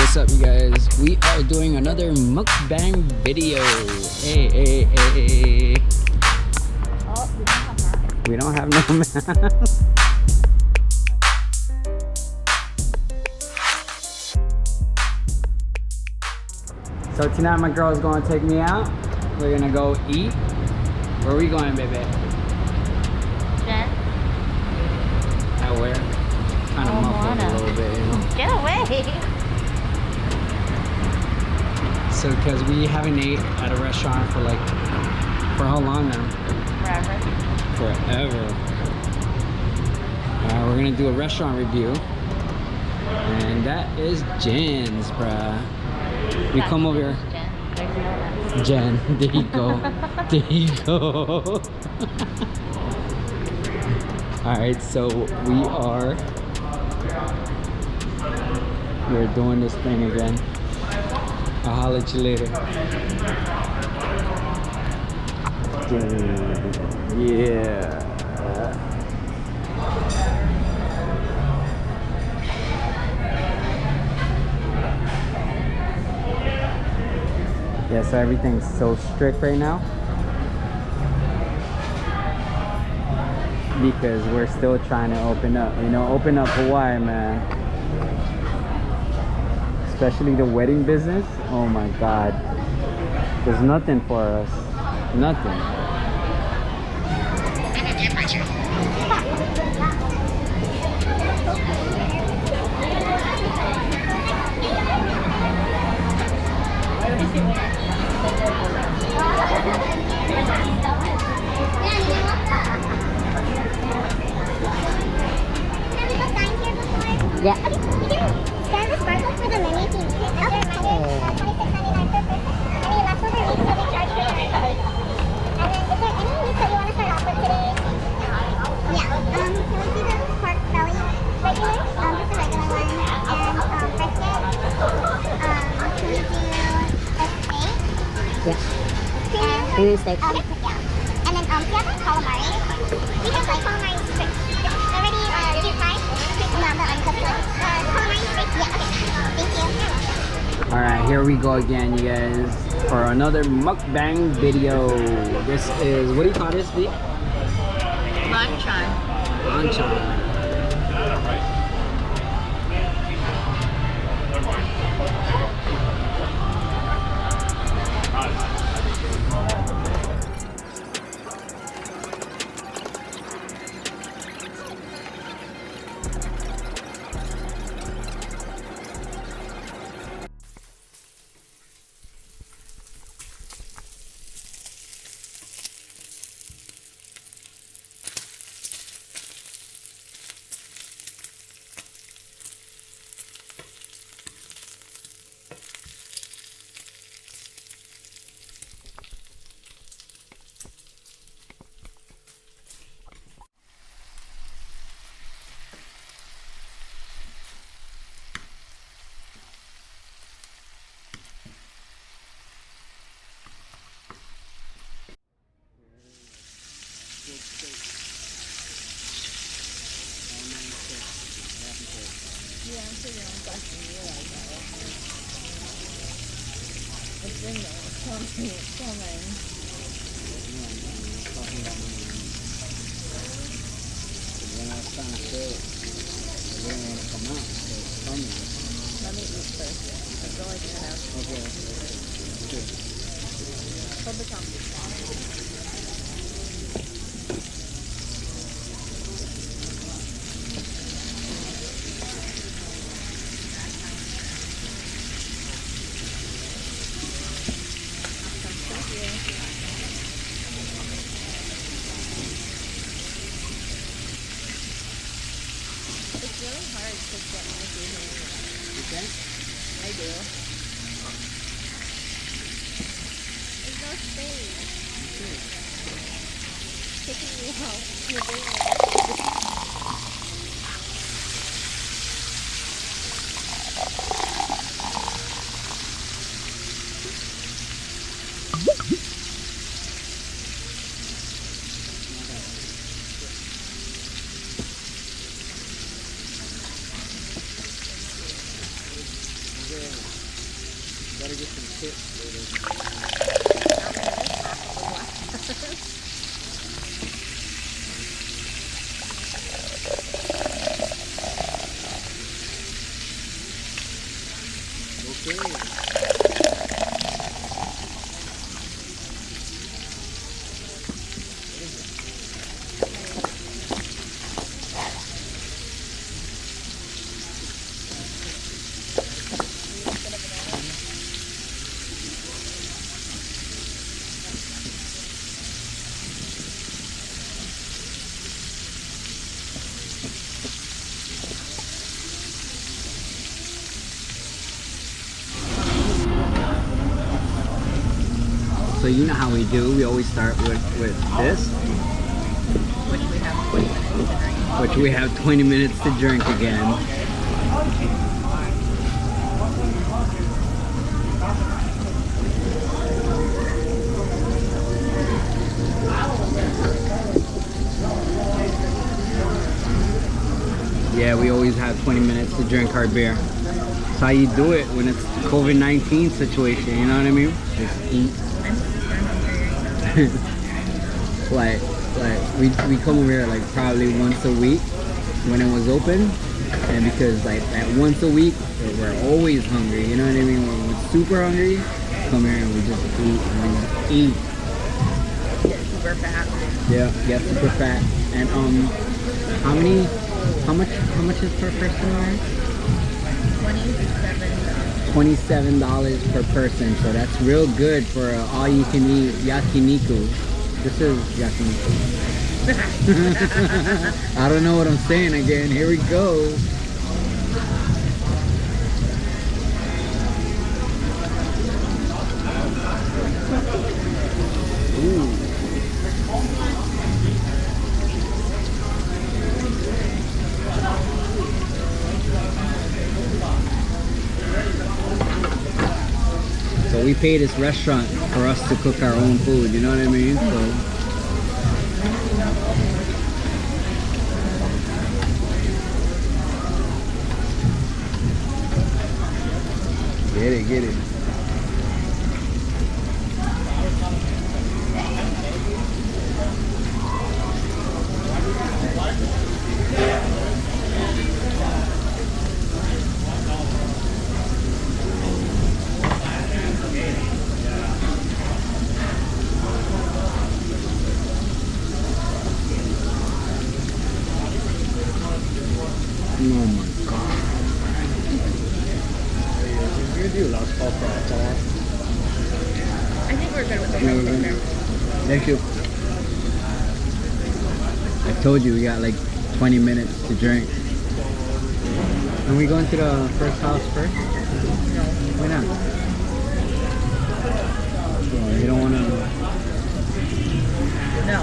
What's up, you guys? We are doing another mukbang video. Hey, hey, hey. Oh, we don't have We that. don't have no mask. So tonight my girl's gonna take me out. We're gonna go eat. Where are we going, baby? Jen? At where? Kind of muffled a little bit, you know? Get away! So, because we haven't ate at a restaurant for how long now? Forever. We're gonna do a restaurant review. And that is Jen's, bruh. We come over here. Jen, there you go. There you go. Alright, so we're doing this thing again. I'll holler at you later. Yeah. Yeah, so everything's so strict right now because we're still trying to open up, open up Hawaii, man. Especially the wedding business. Oh my God, there's nothing for us, nothing. Yeah. Scan the sparkle for the menu fee. As a reminder, $26.99 per person. Any leftover meats will be charged for your And then, is there any meats that you want to start off with today? Yeah. Can we do the pork belly regular? Just a regular one. And brisket. Can we do a steak? Yeah. Premium? Steak. Yeah. And then, do you have calamari? We have calamari strips. Already, deep fried? No, the uncooked one. Calamari strips? Yeah, okay. Thank you. Alright, here we go again, you guys, for another mukbang video. This is, what do you call this, V? Luncheon. Luncheon. It's in there. It's coming. Let me eat first. I feel like you're gonna have to. Okay. Hold the tongue. It's really hard to get my food here. You think? I do. There's no space. Taking me out. You're doing it. Okay. So you know how we do. We always start with this, Which we have 20 minutes to drink. which we have 20 minutes to drink again. Yeah, we always have 20 minutes to drink our beer. That's how you do it when it's COVID-19 situation, you know what I mean? Just eat. like we come over here like probably once a week when it was open, and because like that once a week we're always hungry, you know what I mean? When we're super hungry, come here and we just eat and we just eat. Get super fat. Yeah, get super fat. And how much is per person there? $27 per person, so that's real good for all you can eat yakiniku. This is yakiniku. I don't know what I'm saying again. Here we go. Ooh. So we pay this restaurant for us to cook our own food, you know what I mean? So get it. Oh my god. I think we're good with the Yeah, we're rice good. there. Thank you. I told you we got like 20 minutes to drink. Are we going to the first house first? No. Why not? Oh, you don't want to... No.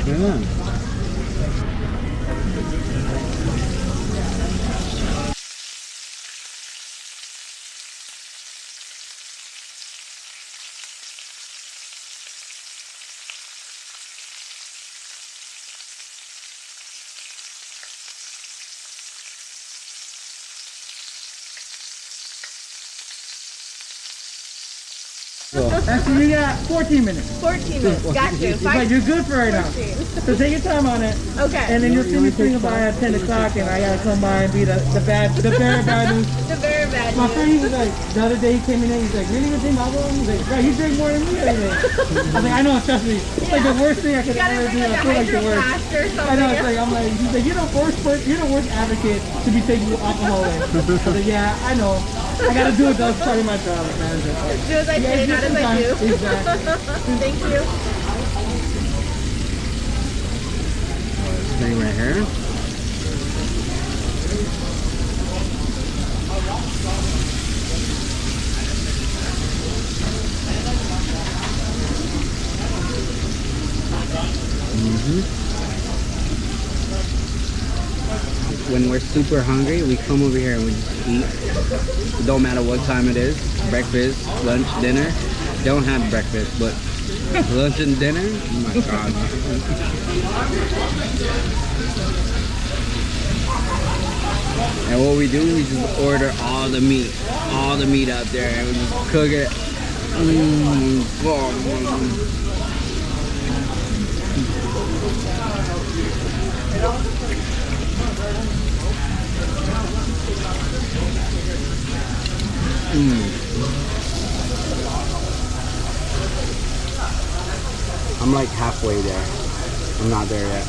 Why not? Actually, you got 14 minutes. 14 minutes. Got you. But you're good for right now. 14. So take your time on it. Okay. And then you'll see me swing by at 10 o'clock and I gotta come by and be the very bad news. The very bad My news. friend, he was like, the other day he came in and he's like, really gonna drink alcohol? He's like, bro, you drink more than me every day. I was like, I know, trust me. It's like the worst thing I could You gotta ever bring do. like I a feel like the hydro worst. flask or something. I know, it's like, I'm like, he's like, you're the worst advocate to be taking alcohol in. I was like, yeah, I know. I gotta do it though, it's part of my job as manager. Do as I say, not as I do. Exactly. Thank you. This thing right here. When we're super hungry, we come over here and we just eat. It don't matter what time it is. Breakfast, lunch, dinner. Don't have breakfast, but lunch and dinner. Oh my god. And what we do, we just order all the meat out there, and we just cook it. I'm like halfway there. I'm not there yet.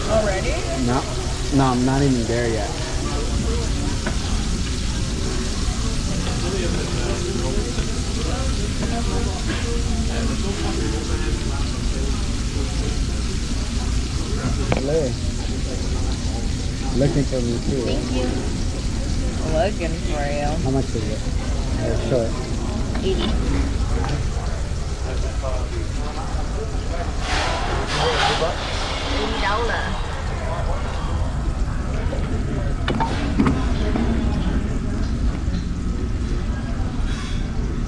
Already? No, I'm not even there yet. Hello. Looking for me too. Thank you. looking for you. How much is it? Short. 80. $80.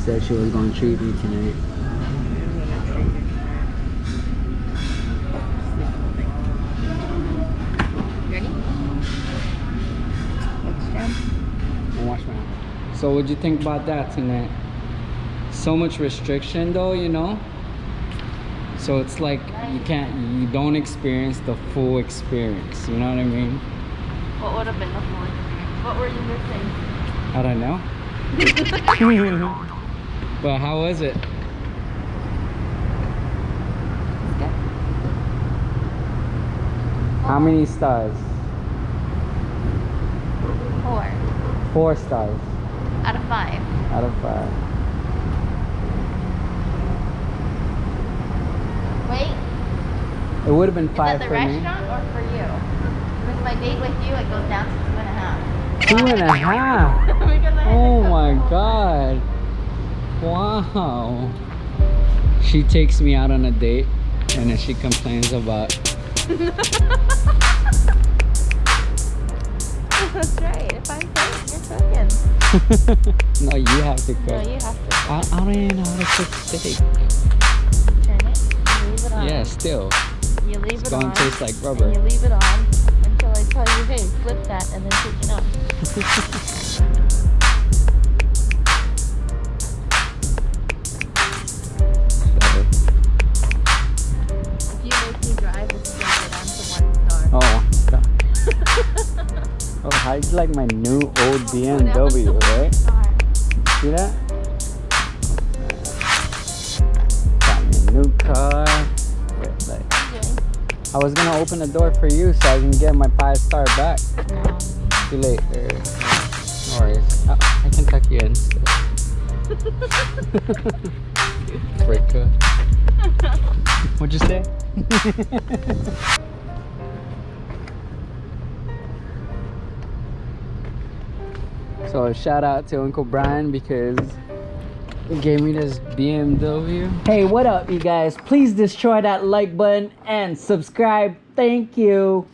Said she was going to treat me tonight. Ready? Let's jam. I'll wash my hands. So what'd you think about that tonight? So much restriction though, you know? So it's like you don't experience the full experience, you know what I mean? What would have been the full experience? What were you missing? I don't know. But how was it? It's good. How many stars? 4 4 stars out of 5. out of 5. Wait, It would have been is 5 that the for me. restaurant or for you? With my date with you, it goes down to 2.5. 2.5. Because I had to Oh cook my the whole god. Wow. She takes me out on a date and then she complains about That's right. If I'm cooking, you're cooking. no, you have to cook. No, you have to. I don't even know how to cook steak. Turn it. You leave it on. Yeah, still. You leave It's it on. gonna taste like rubber. And you leave it on until I tell you, hey, flip that, and then take it out. If you make me drive, this is gonna go down to 1 star. Oh, god. Oh, how'd you like my new old BMW, right? See that? Got me a new car. Wait, like, I was gonna open the door for you so I can get my 5-star back. Too late. No worries. I can tuck you in still. Fricka. What'd you say? So shout out to Uncle Brian because he gave me this BMW. Hey, what up you guys? Please destroy that like button and subscribe. Thank you.